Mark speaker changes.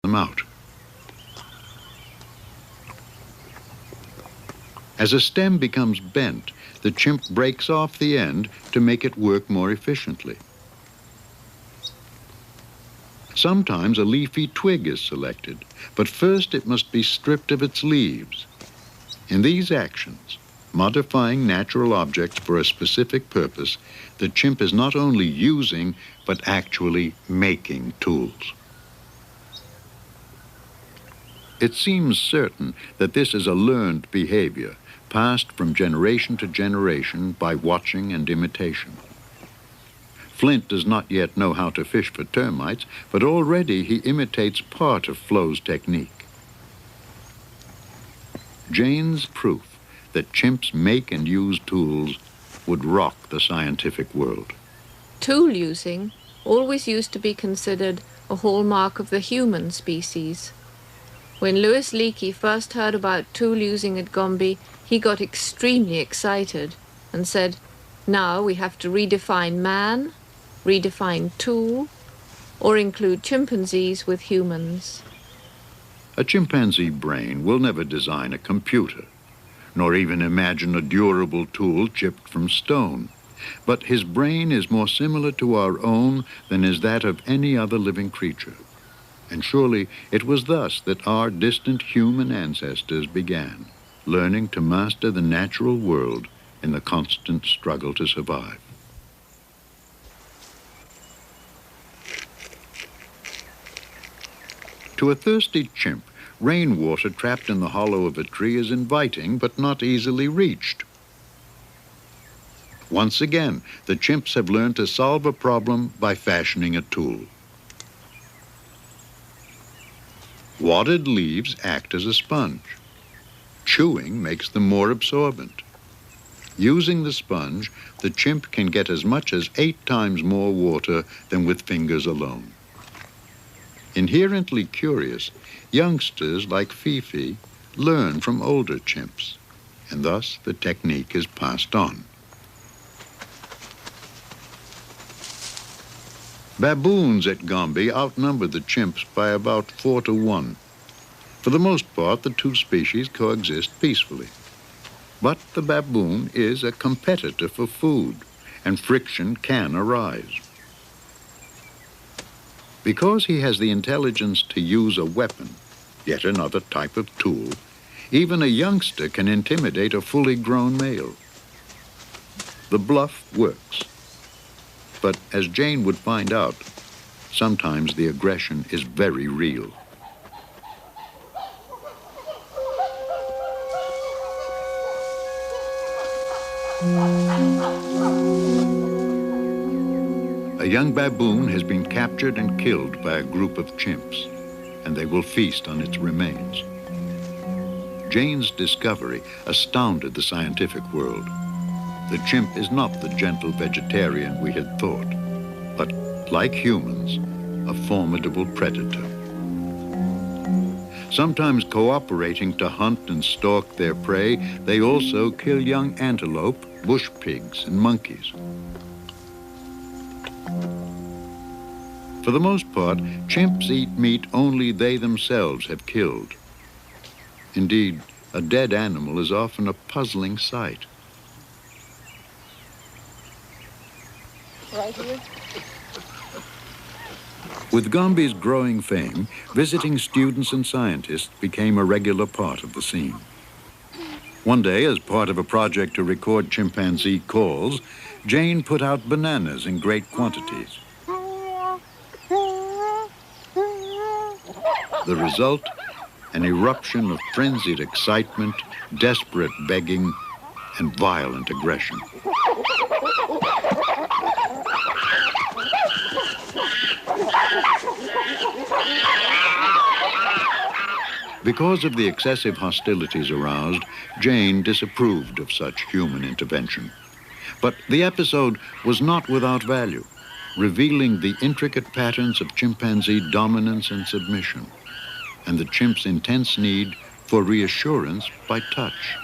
Speaker 1: them out. As a stem becomes bent, the chimp breaks off the end to make it work more efficiently. Sometimes a leafy twig is selected, but first it must be stripped of its leaves. In these actions, modifying natural objects for a specific purpose, the chimp is not only using, but actually making tools. It seems certain that this is a learned behavior, passed from generation to generation by watching and imitation. Flint does not yet know how to fish for termites, but already he imitates part of Flo's technique. Jane's proof that chimps make and use tools would rock the scientific world.
Speaker 2: Tool using always used to be considered a hallmark of the human species. When Louis Leakey first heard about tool using at Gombe, he got extremely excited and said, now we have to redefine man, redefine tool, or include chimpanzees with humans.
Speaker 1: A chimpanzee brain will never design a computer, nor even imagine a durable tool chipped from stone. But his brain is more similar to our own than is that of any other living creature. And surely it was thus that our distant human ancestors began, learning to master the natural world in the constant struggle to survive. To a thirsty chimp, rainwater trapped in the hollow of a tree is inviting but not easily reached. Once again, the chimps have learned to solve a problem by fashioning a tool. Wadded leaves act as a sponge. Chewing makes them more absorbent. Using the sponge, the chimp can get as much as 8 times more water than with fingers alone. Inherently curious, youngsters like Fifi learn from older chimps, and thus the technique is passed on. Baboons at Gombe outnumber the chimps by about 4 to 1. For the most part, the two species coexist peacefully. But the baboon is a competitor for food, and friction can arise. Because he has the intelligence to use a weapon, yet another type of tool, even a youngster can intimidate a fully grown male. The bluff works. But as Jane would find out, sometimes the aggression is very real. A young baboon has been captured and killed by a group of chimps, and they will feast on its remains. Jane's discovery astounded the scientific world. The chimp is not the gentle vegetarian we had thought, but, like humans, a formidable predator. Sometimes cooperating to hunt and stalk their prey, they also kill young antelope, bush pigs, and monkeys. For the most part, chimps eat meat only they themselves have killed. Indeed, a dead animal is often a puzzling sight.
Speaker 2: Right here.
Speaker 1: With Gombe's growing fame, visiting students and scientists became a regular part of the scene. One day, as part of a project to record chimpanzee calls, Jane put out bananas in great quantities. The result, an eruption of frenzied excitement, desperate begging, and violent aggression. Because of the excessive hostilities aroused, Jane disapproved of such human intervention. But the episode was not without value, revealing the intricate patterns of chimpanzee dominance and submission, and the chimp's intense need for reassurance by touch.